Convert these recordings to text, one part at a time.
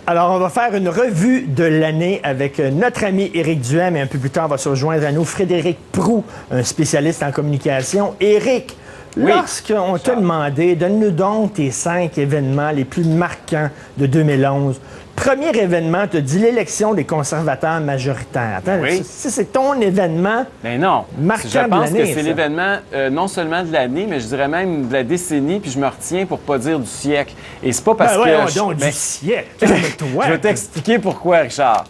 Alors, on va faire une revue de l'année avec notre ami Éric Duhem et un peu plus tard, on va se rejoindre à nous Frédéric Proulx, un spécialiste en communication. Éric, lorsqu'on t'a demandé, donne-nous donc tes 5 événements les plus marquants de 2011. Premier événement, tu as dit l'élection des conservateurs majoritaires. Attends, c'est ton événement marquant de l'année. Je pense que c'est l'événement non seulement de l'année, mais je dirais même de la décennie, puis je me retiens pour pas dire du siècle. Et c'est pas parce que... du siècle! Je vais t'expliquer pourquoi, Richard.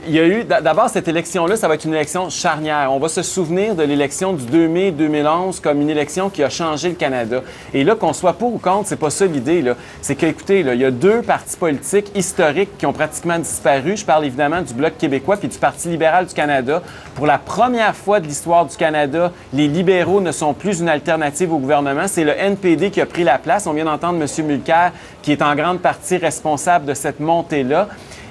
Il y a eu, d'abord, cette élection-là, ça va être une élection charnière. On va se souvenir de l'élection du 2 mai 2011 comme une élection qui a changé le Canada. Et là, qu'on soit pour ou contre, c'est pas ça l'idée, là. C'est que, écoutez, là, il y a 2 partis politiques historiques qui ont pratiquement disparu. Je parle évidemment du Bloc québécois puis du Parti libéral du Canada. Pour la première fois de l'histoire du Canada, les libéraux ne sont plus une alternative au gouvernement. C'est le NPD qui a pris la place. On vient d'entendre M. Mulcair, qui est en grande partie responsable de cette montée-là.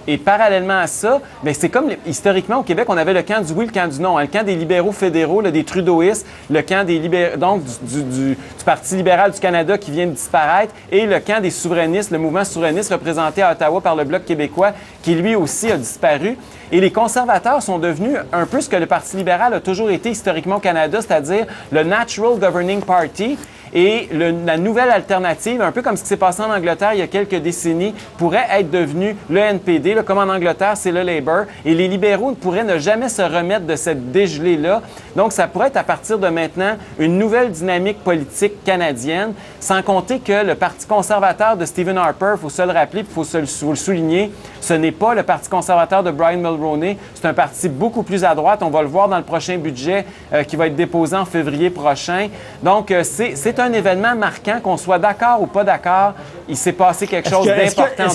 Et parallèlement à ça, bien, c'est comme historiquement au Québec, on avait le camp du oui, le camp du non. Hein, le camp des libéraux fédéraux, là, des trudeauistes, le camp des donc du Parti libéral du Canada qui vient de disparaître, et le camp des souverainistes, le mouvement souverainiste représenté à Ottawa par le Bloc québécois, qui lui aussi a disparu. Et les conservateurs sont devenus un peu ce que le Parti libéral a toujours été historiquement au Canada, c'est-à-dire le Natural Governing Party. Et la nouvelle alternative, un peu comme ce qui s'est passé en Angleterre il y a quelques décennies, pourrait être devenu le NPD, là, comme en Angleterre, c'est le Labour. Et les libéraux pourraient ne jamais se remettre de cette dégelée-là. Donc, ça pourrait être à partir de maintenant une nouvelle dynamique politique canadienne, sans compter que le Parti conservateur de Stephen Harper, il faut se le rappeler, il faut le souligner, ce n'est pas le Parti conservateur de Brian Mulroney, c'est un parti beaucoup plus à droite. On va le voir dans le prochain budget qui va être déposé en février prochain. Donc, c'est un événement marquant, qu'on soit d'accord ou pas d'accord. Il s'est passé quelque chose d'important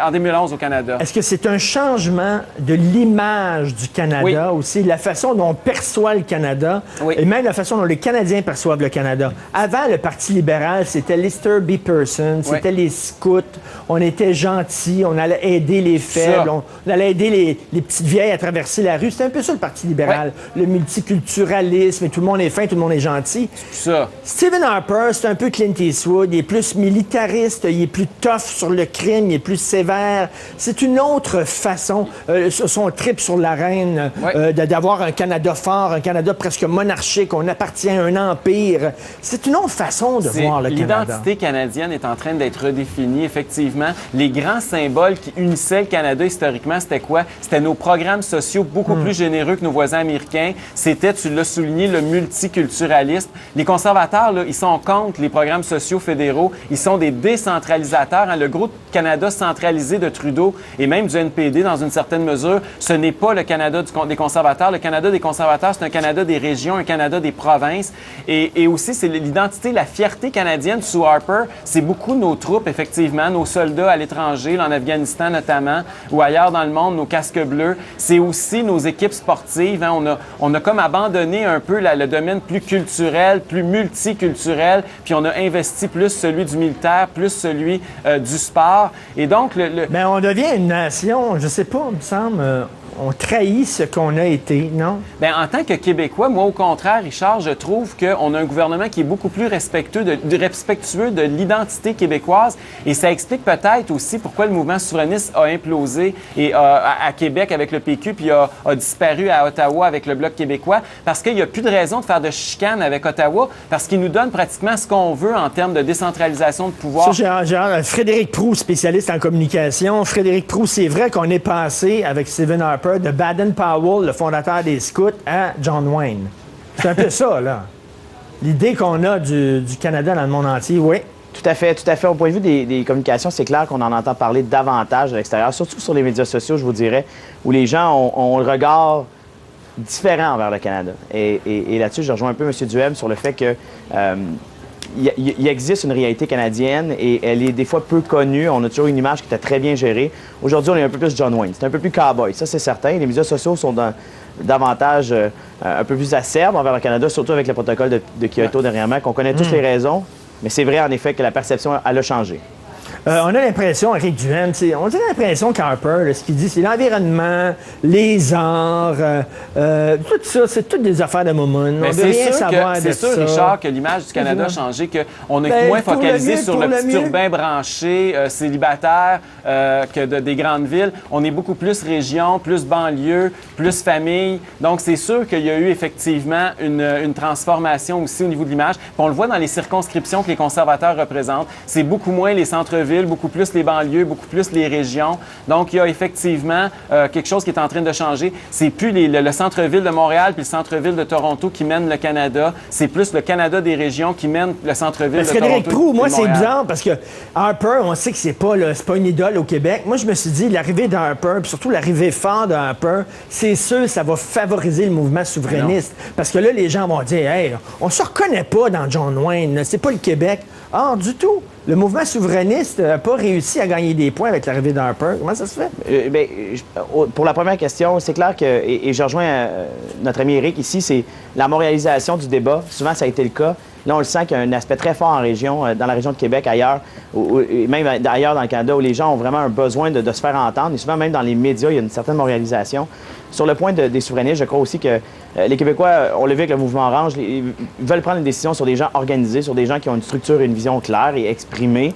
en 2011 au Canada. Est-ce que c'est un changement de l'image du Canada aussi, la façon dont on perçoit le Canada et même la façon dont les Canadiens perçoivent le Canada? Avant, le Parti libéral, c'était Lister B. Person, c'était les scouts, on était gentils, on allait aider les faibles, on allait aider les petites vieilles à traverser la rue. C'était un peu ça, le Parti libéral. Le multiculturalisme, et tout le monde est fin, tout le monde est gentil. Ça. Stephen Harper, c'est un peu Clint Eastwood. Il est plus militariste, il est plus tough sur le crime, il est plus sévère. C'est une autre façon, son trip sur la reine, d'avoir un Canada fort, un Canada presque monarchique, on appartient à un empire. C'est une autre façon de voir le Canada. L'identité canadienne est en train d'être redéfinie, effectivement. Les grands symboles qui unissaient le Canada historiquement, c'était quoi? C'était nos programmes sociaux beaucoup plus généreux que nos voisins américains. C'était, tu l'as souligné, le multiculturalisme. Les conservateurs, là, ils sont contre les programmes sociaux fédéraux. Ils sont des décentralisateurs. Hein. Le gros Canada centralisé de Trudeau et même du NPD, dans une certaine mesure, ce n'est pas le Canada des conservateurs. Le Canada des conservateurs, c'est un Canada des régions, un Canada des provinces. Et aussi, c'est l'identité, la fierté canadienne sous Harper. C'est beaucoup nos troupes, effectivement, nos soldats à l'étranger, là, en Afghanistan notamment, ou ailleurs dans le monde, nos casques bleus. C'est aussi nos équipes sportives. Hein. On a comme abandonné un peu le domaine plus culturel, plus multiculturel, puis on a investi plus celui du militaire, plus celui du sport. Et donc, mais on devient une nation, je sais pas, il me semble... On trahit ce qu'on a été, non? Bien, en tant que Québécois, moi, au contraire, Richard, je trouve qu'on a un gouvernement qui est beaucoup plus respectueux de l'identité québécoise. Et ça explique peut-être aussi pourquoi le mouvement souverainiste a implosé et, à Québec avec le PQ, puis a disparu à Ottawa avec le Bloc québécois. Parce qu'il n'y a plus de raison de faire de chicane avec Ottawa, parce qu'il nous donne pratiquement ce qu'on veut en termes de décentralisation de pouvoir. Ça, Frédéric Proulx, spécialiste en communication. Frédéric Proulx, c'est vrai qu'on est passé avec Stephen Harper de Baden-Powell, le fondateur des Scouts, à John Wayne. C'est un peu ça, là. L'idée qu'on a du Canada dans le monde entier, oui. Tout à fait, tout à fait. Au point de vue des communications, c'est clair qu'on en entend parler davantage à l'extérieur, surtout sur les médias sociaux, je vous dirais, où les gens ont un regard différent envers le Canada. Et là-dessus, je rejoins un peu M. Duhem sur le fait que... il existe une réalité canadienne et elle est des fois peu connue. On a toujours une image qui était très bien gérée. Aujourd'hui, on est un peu plus John Wayne. C'est un peu plus cowboy, ça c'est certain. Les médias sociaux sont davantage un peu plus acerbes envers le Canada, surtout avec le protocole de Kyoto dernièrement, qu'on connaît tous les raisons. Mais c'est vrai en effet que la perception, elle a changé. On a l'impression, Éric Duhaime, on a l'impression qu'Harper, ce qu'il dit, c'est l'environnement, les arts, tout ça, c'est toutes des affaires de momone. On veut rien savoir de ça. C'est sûr, Richard, que l'image du Canada a changé, qu'on est moins focalisé sur le petit urbain branché, célibataire, que des grandes villes. On est beaucoup plus région, plus banlieue, plus famille. Donc, c'est sûr qu'il y a eu effectivement une transformation aussi au niveau de l'image. Puis on le voit dans les circonscriptions que les conservateurs représentent. C'est beaucoup moins les centres-villes, beaucoup plus les banlieues, beaucoup plus les régions. Donc, il y a effectivement quelque chose qui est en train de changer. C'est plus le centre-ville de Montréal puis le centre-ville de Toronto qui mène le Canada. C'est plus le Canada des régions qui mène le centre-ville de Toronto. Frédéric Proulx, moi, c'est bizarre parce que Harper, on sait que c'est pas une idole au Québec. Moi, je me suis dit, l'arrivée d'Harper, puis surtout l'arrivée forte de Harper, c'est sûr, ça va favoriser le mouvement souverainiste. Parce que là, les gens vont dire, hey, on se reconnaît pas dans John Wayne, c'est pas le Québec. Ah, du tout. Le mouvement souverainiste n'a pas réussi à gagner des points avec l'arrivée d'Harper. Comment ça se fait? Pour la première question, c'est clair que, et je rejoins notre ami Éric ici, c'est la montréalisation du débat. Souvent, ça a été le cas. Là, on le sent qu'il y a un aspect très fort en région, dans la région de Québec, ailleurs, et même ailleurs dans le Canada, où les gens ont vraiment un besoin de se faire entendre. Et souvent, même dans les médias, il y a une certaine montréalisation. Sur le point des souverainistes, je crois aussi que les Québécois, on l'a vu avec le mouvement Orange, ils veulent prendre une décision sur des gens organisés, sur des gens qui ont une structure et une vision claire et exprimée.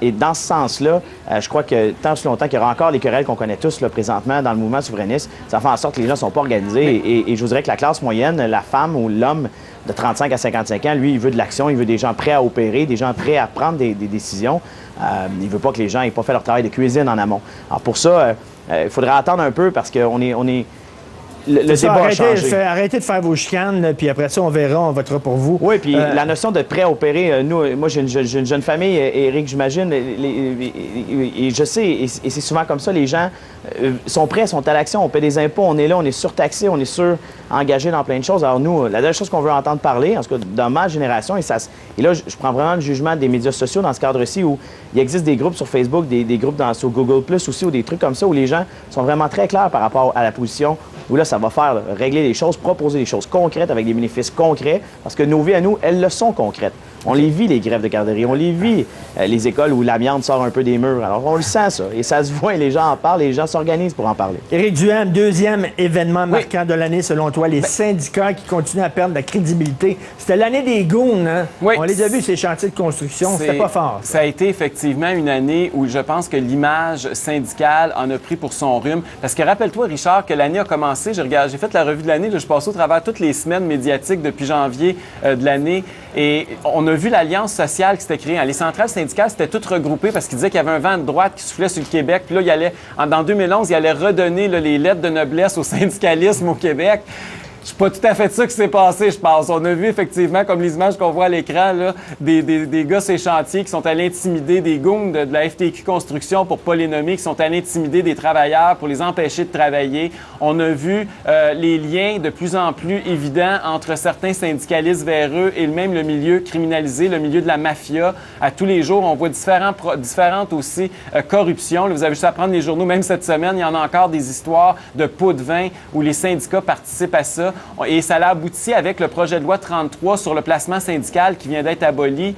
Et dans ce sens-là, je crois que tant aussi longtemps qu'il y aura encore les querelles qu'on connaît tous là, présentement dans le mouvement souverainiste, ça fait en sorte que les gens ne sont pas organisés. Et je vous dirais que la classe moyenne, la femme ou l'homme de 35 à 55 ans, lui, il veut de l'action, il veut des gens prêts à opérer, des gens prêts à prendre des décisions. Il ne veut pas que les gens n'aient pas fait leur travail de cuisine en amont. Alors pour ça, il faudrait attendre un peu parce qu'on est le débat a changé. Arrêtez de faire vos chicanes, puis après ça, on verra, on votera pour vous. Oui, puis la notion de prêt à opérer, moi, j'ai une jeune famille, Éric, j'imagine, et je sais, et c'est souvent comme ça, les gens sont prêts, sont à l'action, on paie des impôts, on est là, on est surtaxé, on est engagé dans plein de choses. Alors nous, la dernière chose qu'on veut entendre parler, en tout cas dans ma génération, et là, je prends vraiment le jugement des médias sociaux dans ce cadre-ci, où il existe des groupes sur Facebook, des groupes sur Google+, aussi, ou des trucs comme ça, où les gens sont vraiment très clairs par rapport à la position, où là, ça va faire régler les choses, proposer des choses concrètes avec des bénéfices concrets, parce que nos vies à nous, elles le sont concrètes. On les vit, les grèves de garderie, on les vit, les écoles où l'amiante sort un peu des murs. Alors, on le sent, ça, et ça se voit, et les gens en parlent, et les gens s'organisent pour en parler. Éric Duhaime, deuxième événement marquant de l'année, selon toi, les syndicats qui continuent à perdre la crédibilité. C'était l'année des goons, hein? Oui. On les a vus, ces chantiers de construction, c'était pas fort. Ça a été effectivement une année où je pense que l'image syndicale en a pris pour son rhume. Parce que rappelle-toi, Richard, que l'année a commencé, j'ai fait la revue de l'année, je passe au travers toutes les semaines médiatiques depuis janvier de l'année, et on a vu l'alliance sociale qui s'était créée. Les centrales syndicales s'étaient toutes regroupées parce qu'ils disaient qu'il y avait un vent de droite qui soufflait sur le Québec. Puis là, dans 2011, il allait redonner les lettres de noblesse au syndicalisme au Québec. C'est pas tout à fait ça qui s'est passé, je pense. On a vu effectivement, comme les images qu'on voit à l'écran, là, des gars sur les chantiers qui sont allés intimider des goons de la FTQ Construction, pour pas les nommer, qui sont allés intimider des travailleurs pour les empêcher de travailler. On a vu les liens de plus en plus évidents entre certains syndicalistes véreux et même le milieu criminalisé, le milieu de la mafia. À tous les jours, on voit différentes aussi corruptions. Là, vous avez juste à prendre les journaux, même cette semaine, il y en a encore des histoires de pots de vin où les syndicats participent à ça. Et ça a abouti avec le projet de loi 33 sur le placement syndical qui vient d'être aboli,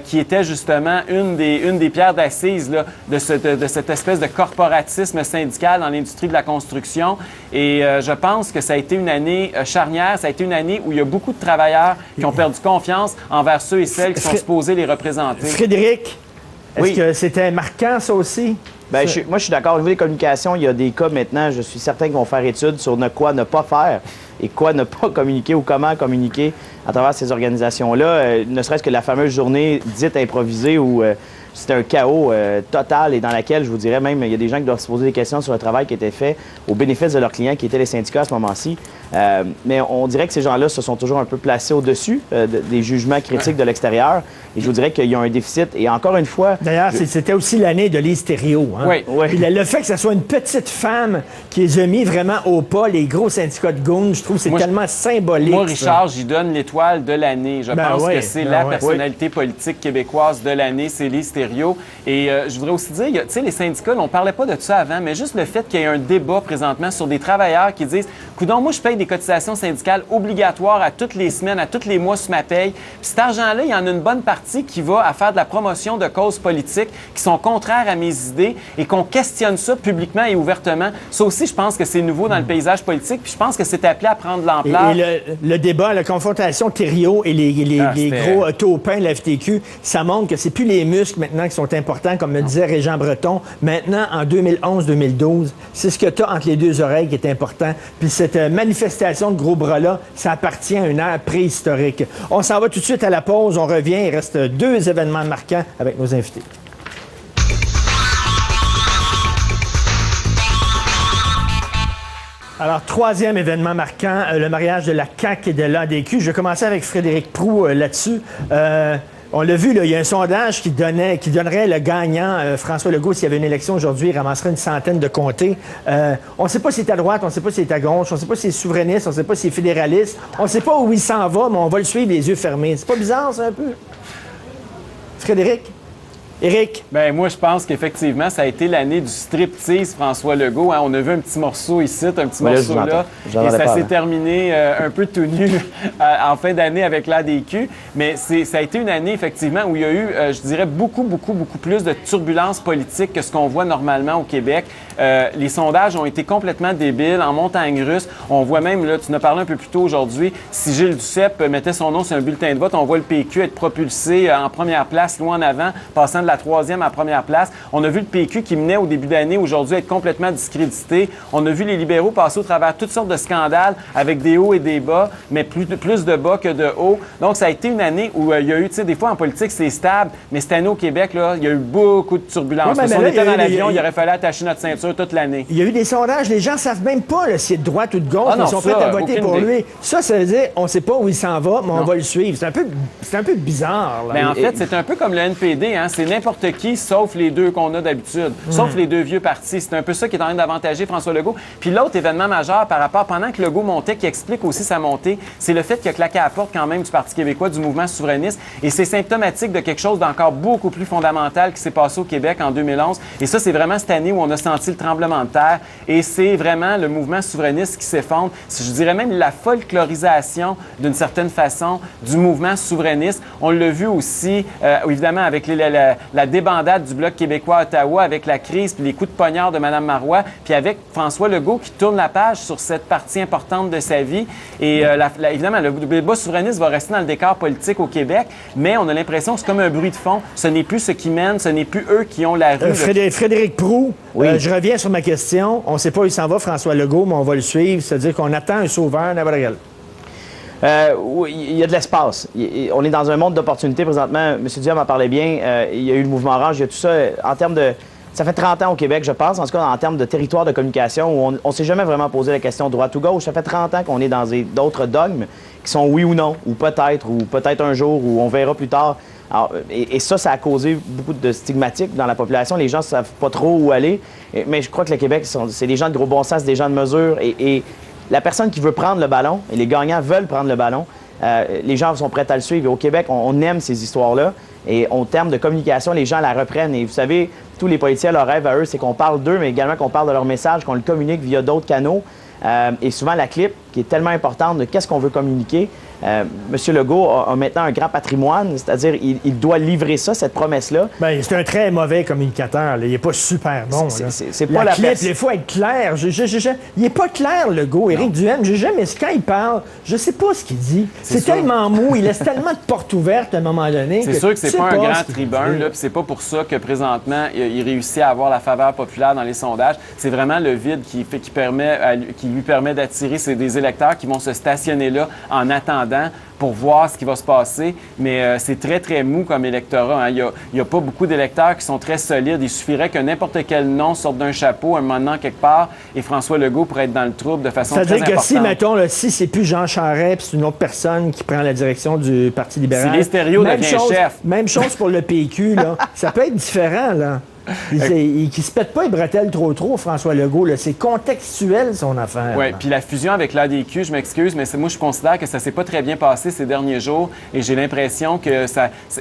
qui était justement une des pierres d'assises de cette espèce de corporatisme syndical dans l'industrie de la construction. Et je pense que ça a été une année charnière, ça a été une année où il y a beaucoup de travailleurs qui ont perdu confiance envers ceux et celles qui sont supposés les représenter. Frédéric, est-ce que c'était marquant, ça aussi? Moi, je suis d'accord. Au niveau des communications, il y a des cas maintenant, je suis certain qu'ils vont faire étude sur quoi ne pas faire et quoi ne pas communiquer ou comment communiquer à travers ces organisations-là. Ne serait-ce que la fameuse journée dite improvisée où c'était un chaos total et dans laquelle, je vous dirais même, il y a des gens qui doivent se poser des questions sur le travail qui était fait au bénéfice de leurs clients, qui étaient les syndicats à ce moment-ci. Mais on dirait que ces gens-là se sont toujours un peu placés au-dessus des jugements critiques de l'extérieur. Et je vous dirais qu'il y a un déficit. Et encore une fois... D'ailleurs, c'était aussi l'année de Lise Thériault. Hein? Oui. Puis le fait que ce soit une petite femme qui les a mis vraiment au pas, les gros syndicats de goons, je trouve que c'est tellement symbolique. Moi, Richard, j'y donne l'étoile de l'année. Je pense que c'est la personnalité politique québécoise de l'année, c'est Lise Thériault. Thériault. Et je voudrais aussi dire, tu sais, les syndicats, on ne parlait pas de ça avant, mais juste le fait qu'il y ait un débat présentement sur des travailleurs qui disent « Coudonc, moi, je paye des cotisations syndicales obligatoires à toutes les semaines, à tous les mois sur ma paye. » Puis cet argent-là, il y en a une bonne partie qui va à faire de la promotion de causes politiques qui sont contraires à mes idées et qu'on questionne ça publiquement et ouvertement. Ça aussi, je pense que c'est nouveau dans le paysage politique, puis je pense que c'est appelé à prendre de l'ampleur. Et le débat, la confrontation Thériault et les gros taupins de la FTQ, ça montre que c'est plus les muscles maintenant qui sont importants, comme me disait Régent Breton. Maintenant, en 2011-2012, c'est ce que tu as entre les deux oreilles qui est important. Puis cette manifestation de gros bras-là, ça appartient à une ère préhistorique. On s'en va tout de suite à la pause. On revient. Il reste 2 événements marquants avec nos invités. Alors, 3e événement marquant, le mariage de la CAQ et de l'ADQ. Je vais commencer avec Frédéric Proulx là-dessus. On l'a vu, là, il y a un sondage qui donnerait le gagnant, François Legault, s'il y avait une élection aujourd'hui, il ramasserait une centaine de comtés. On ne sait pas si c'est à droite, on ne sait pas si c'est à gauche, on ne sait pas si c'est souverainiste, on ne sait pas si c'est fédéraliste, on ne sait pas où il s'en va, mais on va le suivre les yeux fermés. C'est pas bizarre, ça, un peu? Frédéric? Éric? Bien, moi, je pense qu'effectivement, ça a été l'année du striptease, François Legault. Hein. On a vu un petit morceau ici, un petit morceau là. Et ça s'est terminé un peu tout nu en fin d'année avec l'ADQ. Mais ça a été une année, effectivement, où il y a eu, je dirais, beaucoup plus de turbulences politiques que ce qu'on voit normalement au Québec. Les sondages ont été complètement débiles, en montagne russe. On voit même, là, tu en as parlé un peu plus tôt aujourd'hui, si Gilles Duceppe mettait son nom sur un bulletin de vote, on voit le PQ être propulsé en première place, loin en avant, passant de la 3e à première place. On a vu le PQ qui menait au début d'année, aujourd'hui, être complètement discrédité. On a vu les libéraux passer au travers toutes sortes de scandales avec des hauts et des bas, mais plus de bas que de hauts. Donc, ça a été une année où il y a eu, tu sais, des fois en politique, c'est stable, mais cette année au Québec, là, il y a eu beaucoup de turbulences. Oui, si on était dans l'avion, il aurait fallu attacher notre ceinture toute l'année. Il y a eu des sondages, les gens ne savent même pas là, s'il est de droite ou de gauche, mais ils sont prêts à voter pour lui. Ça veut dire, on ne sait pas où il s'en va, mais on va le suivre. C'est un peu bizarre. Là. Mais en fait, c'est un peu comme le NPD, hein? C'est n'importe qui, sauf les deux qu'on a d'habitude, sauf les deux vieux partis. C'est un peu ça qui est en train d'avantager François Legault. Puis l'autre événement majeur par rapport, pendant que Legault montait, qui explique aussi sa montée, c'est le fait qu'il a claqué à la porte quand même du Parti québécois, du mouvement souverainiste. Et c'est symptomatique de quelque chose d'encore beaucoup plus fondamental qui s'est passé au Québec en 2011. Et ça, c'est vraiment cette année où on a senti le tremblement de terre. Et c'est vraiment le mouvement souverainiste qui s'effondre. Je dirais même la folklorisation, d'une certaine façon, du mouvement souverainiste. On l'a vu aussi, évidemment, avec la débandade du Bloc québécois à Ottawa, avec la crise puis les coups de poignard de Mme Marois, puis avec François Legault qui tourne la page sur cette partie importante de sa vie. Et évidemment, le débat souverainiste va rester dans le décor politique au Québec, mais on a l'impression que c'est comme un bruit de fond. Ce n'est plus ce qui mène, ce n'est plus eux qui ont la rue. Frédéric Proulx, oui. Je reviens sur ma question. On ne sait pas où il s'en va, François Legault, mais on va le suivre. C'est-à-dire qu'on attend un sauveur n'importe quel. Oui, il y a de l'espace. On est dans un monde d'opportunités présentement. M. Diom en parlait bien. Il y a eu le mouvement orange, il y a tout ça. En termes de... Ça fait 30 ans au Québec, je pense, en tout cas en termes de territoire de communication, où on ne s'est jamais vraiment posé la question droite ou gauche. Ça fait 30 ans qu'on est dans d'autres dogmes qui sont oui ou non, ou peut-être un jour, ou on verra plus tard. Alors, et ça a causé beaucoup de stigmatiques dans la population. Les gens ne savent pas trop où aller. Mais je crois que le Québec, c'est des gens de gros bon sens, des gens de mesure. Et la personne qui veut prendre le ballon, et les gagnants veulent prendre le ballon, les gens sont prêts à le suivre. Et au Québec, on aime ces histoires-là. Et en termes de communication, les gens la reprennent. Et vous savez, tous les politiciens, leur rêve à eux, c'est qu'on parle d'eux, mais également qu'on parle de leur message, qu'on le communique via d'autres canaux. Et souvent, la clip, qui est tellement importante de qu'est-ce qu'on veut communiquer, M. Legault a maintenant un grand patrimoine, c'est-à-dire il doit livrer ça, cette promesse-là. Bien, c'est un très mauvais communicateur. Là. Il n'est pas super bon. C'est pas la clip, il faut être clair. Il n'est pas clair, Legault. Éric Duhaime, quand il parle, je ne sais pas ce qu'il dit. C'est tellement mou, il laisse tellement de portes ouvertes à un moment donné. C'est sûr que c'est pas un grand tribun, puis c'est pas pour ça que présentement, il réussit à avoir la faveur populaire dans les sondages. C'est vraiment le vide qui lui permet d'attirer des électeurs qui vont se stationner là en attendant pour voir ce qui va se passer, mais c'est très, très mou comme électorat. Hein. Il n'y a pas beaucoup d'électeurs qui sont très solides. Il suffirait que n'importe quel nom sorte d'un chapeau un moment quelque part et François Legault pourrait être dans le trouble de façon très importante. C'est-à-dire que si, mettons, là, si c'est plus Jean Charest, puis c'est une autre personne qui prend la direction du Parti libéral... Si les stéréos deviennent chef. Même chose pour le PQ, là. Ça peut être différent, là. Il se pète pas les bretelles trop, François Legault. C'est contextuel, son affaire. Oui, puis la fusion avec l'ADQ, je m'excuse, mais moi, je considère que ça s'est pas très bien passé ces derniers jours. Et j'ai l'impression que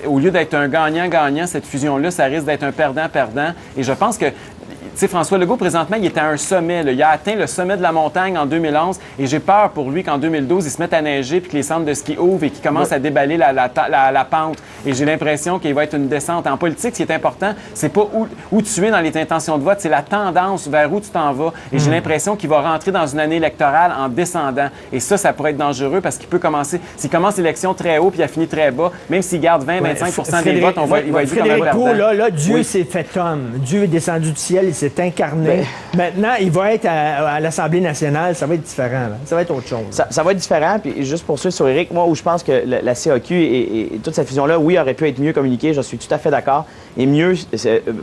au lieu d'être un gagnant-gagnant, cette fusion-là, ça risque d'être un perdant-perdant. Et je pense que tu sais, François Legault, présentement, il est à un sommet. Là. Il a atteint le sommet de la montagne en 2011 et j'ai peur pour lui qu'en 2012, il se mette à neiger puis que les centres de ski ouvrent et qu'il commence à déballer la pente. Et j'ai l'impression qu'il va être une descente. En politique, ce qui est important, c'est pas où tu es dans les intentions de vote, c'est la tendance vers où tu t'en vas. Et j'ai l'impression qu'il va rentrer dans une année électorale en descendant. Et ça pourrait être dangereux parce qu'il peut commencer, s'il commence l'élection très haut puis il a fini très bas, même s'il garde 20-25 des votes, il va être vu comme un perdant. Là, Dieu s'est fait homme. Dieu est descendu du ciel, il s'est incarné. Maintenant, il va être à l'Assemblée nationale. Ça va être différent. Là. Ça va être autre chose. Ça va être différent. Puis juste pour suivre sur Éric, moi, où je pense que la CAQ et toute cette fusion-là, oui, aurait pu être mieux communiquée. Je suis tout à fait d'accord. Et mieux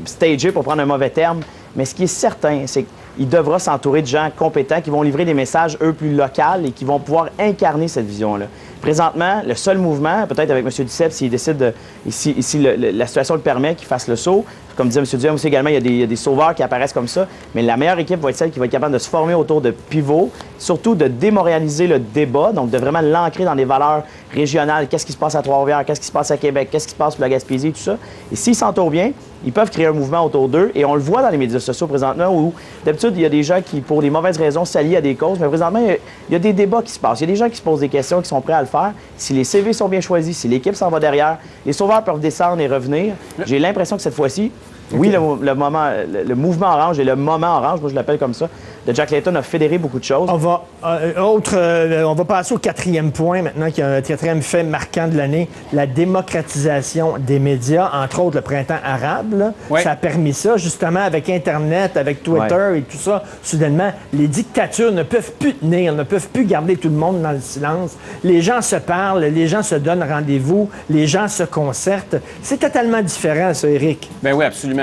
stagée, pour prendre un mauvais terme. Mais ce qui est certain, c'est qu'il devra s'entourer de gens compétents qui vont livrer des messages, eux, plus locaux et qui vont pouvoir incarner cette vision-là. Présentement, le seul mouvement, peut-être avec M. Duceppe, s'il décide, si la situation le permet, qu'il fasse le saut. Comme disait M. Duhem aussi également, il y a des sauveurs qui apparaissent comme ça. Mais la meilleure équipe va être celle qui va être capable de se former autour de pivots, surtout de démoraliser le débat, donc de vraiment l'ancrer dans des valeurs régionales. Qu'est-ce qui se passe à Trois-Rivières? Qu'est-ce qui se passe à Québec? Qu'est-ce qui se passe pour la Gaspésie? Tout ça. Et s'ils s'entourent bien, ils peuvent créer un mouvement autour d'eux. Et on le voit dans les médias sociaux présentement où, d'habitude, il y a des gens qui, pour des mauvaises raisons, s'allient à des causes. Mais présentement, il y a des débats qui se passent. Il y a des gens qui se posent des questions, qui sont prêts à le faire. Si les CV sont bien choisis, si l'équipe s'en va derrière, les sauveurs peuvent descendre et revenir. J'ai l'impression que cette fois-ci, oui, le mouvement orange et le moment orange, moi je l'appelle comme ça, de Jack Layton a fédéré beaucoup de choses. On va passer au quatrième point maintenant, qui est un quatrième fait marquant de l'année, la démocratisation des médias, entre autres le printemps arabe. Là, oui. Ça a permis ça, justement, avec Internet, avec Twitter et tout ça. Soudainement, les dictatures ne peuvent plus tenir, ne peuvent plus garder tout le monde dans le silence. Les gens se parlent, les gens se donnent rendez-vous, les gens se concertent. C'est totalement différent, ça, Éric. Bien oui, absolument.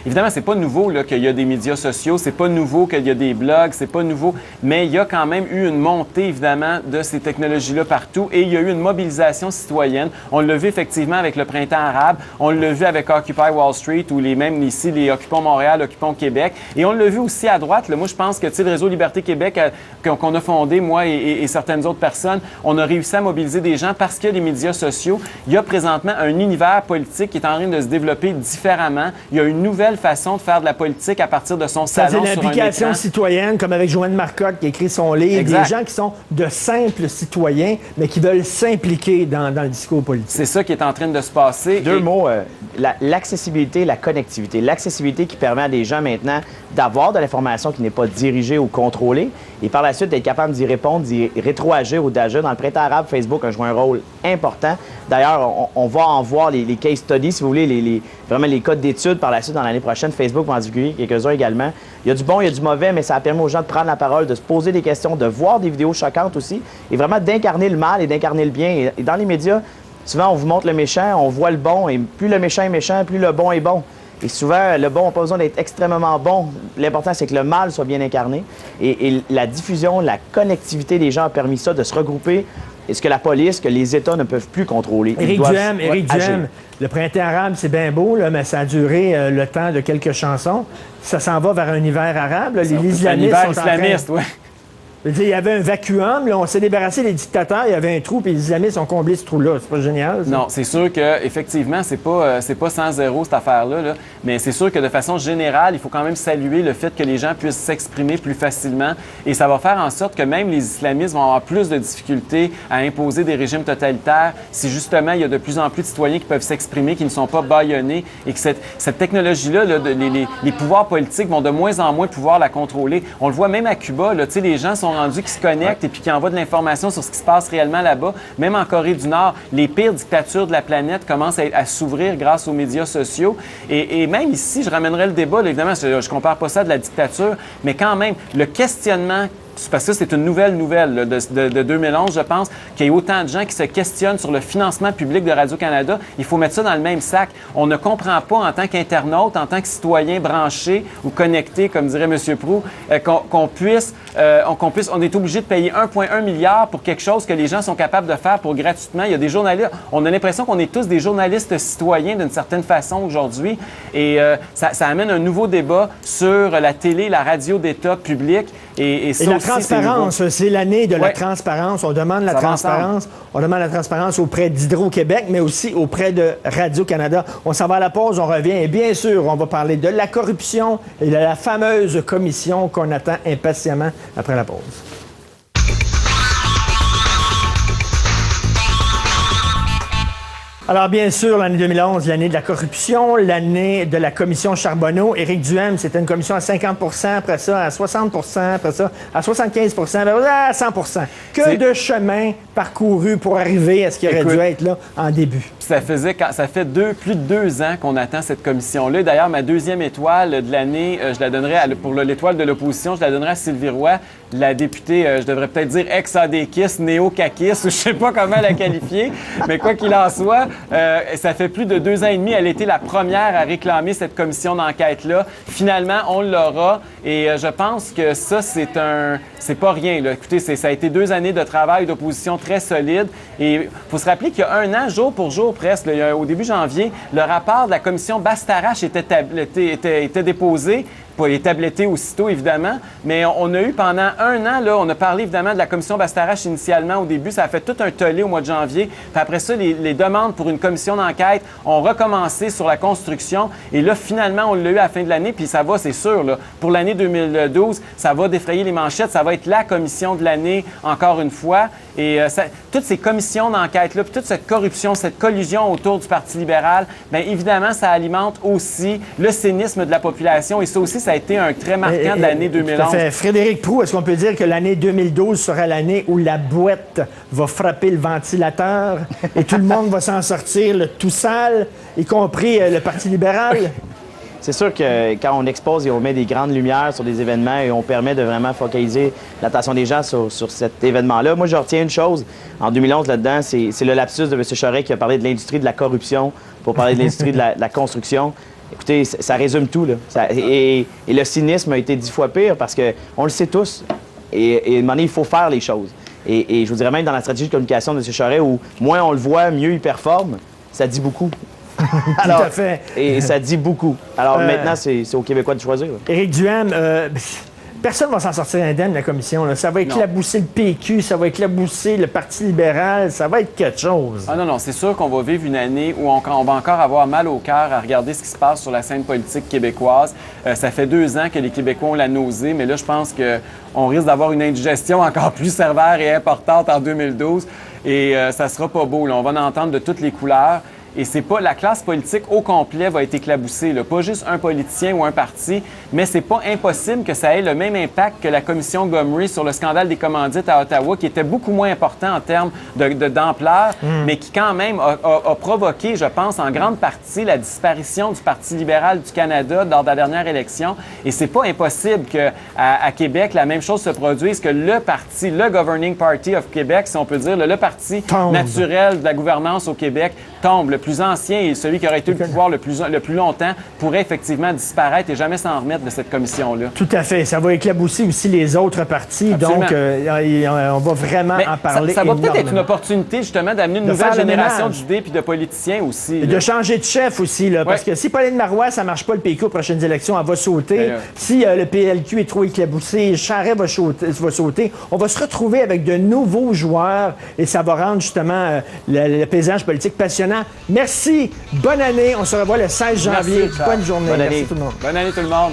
Évidemment, c'est pas nouveau qu'il y a des médias sociaux, c'est pas nouveau qu'il y a des blogs, c'est pas nouveau, mais il y a quand même eu une montée, évidemment, de ces technologies-là partout et il y a eu une mobilisation citoyenne. On l'a vu effectivement avec le printemps arabe, on l'a vu avec Occupy Wall Street ou même ici, les Occupons Montréal, Occupons Québec, et on l'a vu aussi à droite. Là, moi, je pense que le réseau Liberté Québec qu'on a fondé, moi et certaines autres personnes, on a réussi à mobiliser des gens parce que les médias sociaux, il y a présentement un univers politique qui est en train de se développer différemment. Il y a une nouvelle façon de faire de la politique à partir de son salon sur un écran. L'implication citoyenne, comme avec Joanne Marcotte qui a écrit son livre. Exact. Des gens qui sont de simples citoyens, mais qui veulent s'impliquer dans le discours politique. C'est ça qui est en train de se passer. Deux mots, l'accessibilité et la connectivité. L'accessibilité qui permet à des gens maintenant d'avoir de l'information qui n'est pas dirigée ou contrôlée et par la suite d'être capable d'y répondre, d'y rétroagir ou d'agir. Dans le printemps arabe, Facebook a joué un rôle important. D'ailleurs, on va en voir les case studies, si vous voulez, vraiment les codes d'études par la suite dans l'année prochaine. Facebook va en divulguer quelques-uns également. Il y a du bon, il y a du mauvais, mais ça a permis aux gens de prendre la parole, de se poser des questions, de voir des vidéos choquantes aussi et vraiment d'incarner le mal et d'incarner le bien. Et dans les médias, souvent, on vous montre le méchant, on voit le bon et plus le méchant est méchant, plus le bon est bon. Et souvent, le bon n'a pas besoin d'être extrêmement bon. L'important, c'est que le mal soit bien incarné. Et la diffusion, la connectivité des gens a permis ça, de se regrouper. Et ce que la police, que les États ne peuvent plus contrôler. Éric Duhem, le printemps arabe, c'est bien beau, là, mais ça a duré le temps de quelques chansons. Ça s'en va vers un hiver arabe. Là, les islamistes sont islamiste, oui. Il y avait un vacuum, là, on s'est débarrassé des dictateurs, il y avait un trou, puis les islamistes ont comblé ce trou-là. C'est pas génial, ça? Non, c'est sûr qu'effectivement, c'est pas 100-0 cette affaire-là, là. Mais c'est sûr que de façon générale, il faut quand même saluer le fait que les gens puissent s'exprimer plus facilement. Et ça va faire en sorte que même les islamistes vont avoir plus de difficultés à imposer des régimes totalitaires si justement il y a de plus en plus de citoyens qui peuvent s'exprimer, qui ne sont pas bâillonnés et que cette technologie-là, là, les pouvoirs politiques vont de moins en moins pouvoir la contrôler. On le voit même à Cuba, là, les gens sont rendus qui se connectent et puis qui envoient de l'information sur ce qui se passe réellement là-bas. Même en Corée du Nord, les pires dictatures de la planète commencent à s'ouvrir grâce aux médias sociaux. Et même ici, je ramènerais le débat, là, évidemment, je ne compare pas ça de la dictature, mais quand même, le questionnement parce que c'est une nouvelle là, de 2011, je pense, qu'il y ait autant de gens qui se questionnent sur le financement public de Radio-Canada. Il faut mettre ça dans le même sac. On ne comprend pas en tant qu'internaute, en tant que citoyen branché ou connecté, comme dirait M. Proulx, on est obligé de payer 1,1 milliard pour quelque chose que les gens sont capables de faire pour gratuitement. Il y a des journalistes. On a l'impression qu'on est tous des journalistes citoyens d'une certaine façon aujourd'hui. Et ça amène un nouveau débat sur la télé, la radio d'État public. Et la transparence, c'est l'année de la transparence. On demande la transparence. On demande la transparence auprès d'Hydro-Québec, mais aussi auprès de Radio-Canada. On s'en va à la pause, on revient. Et bien sûr, on va parler de la corruption et de la fameuse commission qu'on attend impatiemment après la pause. Alors, bien sûr, l'année 2011, l'année de la corruption, l'année de la commission Charbonneau. Éric Duhaime, c'était une commission à 50 après ça, à 60 après ça, à 75 à 100 Que de chemin parcouru pour arriver à ce qui aurait dû être là en début. Ça fait plus de 2 ans qu'on attend cette commission-là. D'ailleurs, ma deuxième étoile de l'année, je la donnerais pour l'étoile de l'opposition, je la donnerais à Sylvie Roy, la députée, je devrais peut-être dire ex-adéquiste, néo-caquiste, ou je sais pas comment la qualifier, mais quoi qu'il en soit, ça fait plus de 2 ans et demi. Elle était la première à réclamer cette commission d'enquête-là. Finalement, on l'aura. Et je pense que ça, c'est pas rien, là. Écoutez, ça a été 2 années de travail d'opposition très solide. Et il faut se rappeler qu'il y a 1 an, jour pour jour presque, là, au début janvier, le rapport de la commission Bastarache était déposé. Pas les tablettés aussitôt, évidemment, mais on a eu pendant 1 an, là, on a parlé évidemment de la commission Bastarache initialement au début, ça a fait tout un tollé au mois de janvier, puis après ça, les demandes pour une commission d'enquête ont recommencé sur la construction, et là, finalement, on l'a eu à la fin de l'année, puis ça va, c'est sûr, là, pour l'année 2012, ça va défrayer les manchettes, ça va être la commission de l'année, encore une fois, et toutes ces commissions d'enquête-là, puis toute cette corruption, cette collusion autour du Parti libéral, bien évidemment, ça alimente aussi le cynisme de la population, et ça aussi, ça a été un trait marquant de l'année 2011. Frédéric Proulx, est-ce qu'on peut dire que l'année 2012 sera l'année où la boîte va frapper le ventilateur et tout le monde va s'en sortir le tout sale, y compris le Parti libéral? C'est sûr que quand on expose et on met des grandes lumières sur des événements et on permet de vraiment focaliser l'attention des gens sur cet événement-là, moi, je retiens une chose en 2011 là-dedans, c'est le lapsus de M. Charest qui a parlé de l'industrie de la corruption pour parler de l'industrie de la construction. Écoutez, ça résume tout, là. Et le cynisme a été 10 fois pire parce qu'on le sait tous. Et à un moment donné, il faut faire les choses. Et je vous dirais même dans la stratégie de communication de M. Charest, où moins on le voit, mieux il performe, ça dit beaucoup. Alors, tout à fait. Et ça dit beaucoup. Alors maintenant, c'est aux Québécois de choisir. Éric Duhaime, personne ne va s'en sortir indemne, la commission. Là. Ça va éclabousser le PQ, ça va éclabousser le Parti libéral, ça va être quelque chose. Ah non, c'est sûr qu'on va vivre une année où on va encore avoir mal au cœur à regarder ce qui se passe sur la scène politique québécoise. Ça fait 2 ans que les Québécois ont la nausée, mais là, je pense qu'on risque d'avoir une indigestion encore plus sévère et importante en 2012. Et ça sera pas beau, là. On va en entendre de toutes les couleurs. Et c'est pas la classe politique au complet va être éclaboussée, là. Pas juste un politicien ou un parti, mais c'est pas impossible que ça ait le même impact que la commission Gomery sur le scandale des commandites à Ottawa, qui était beaucoup moins important en termes d'ampleur, mais qui quand même a provoqué, je pense, en grande partie la disparition du Parti libéral du Canada lors de la dernière élection. Et c'est pas impossible qu'à Québec, la même chose se produise, que le parti, le Governing Party of Québec, si on peut dire, le parti naturel de la gouvernance au Québec, tombe. Le plus ancien et celui qui aurait été le pouvoir le plus longtemps pourrait effectivement disparaître et jamais s'en remettre de cette commission-là. Tout à fait. Ça va éclabousser aussi les autres partis. Absolument. Donc, on va vraiment en parler. Ça va peut-être être une opportunité, justement, d'amener une nouvelle génération d'idées puis de politiciens aussi. Et de changer de chef aussi, là, parce que si Pauline Marois, ça ne marche pas le PQ aux prochaines élections, elle va sauter. Si le PLQ est trop éclaboussé, Charest va sauter. On va se retrouver avec de nouveaux joueurs et ça va rendre justement le paysage politique passionnant. Merci. Bonne année. On se revoit le 16 janvier. Merci, bonne journée. Bonne année. Merci tout le monde. Bonne année tout le monde.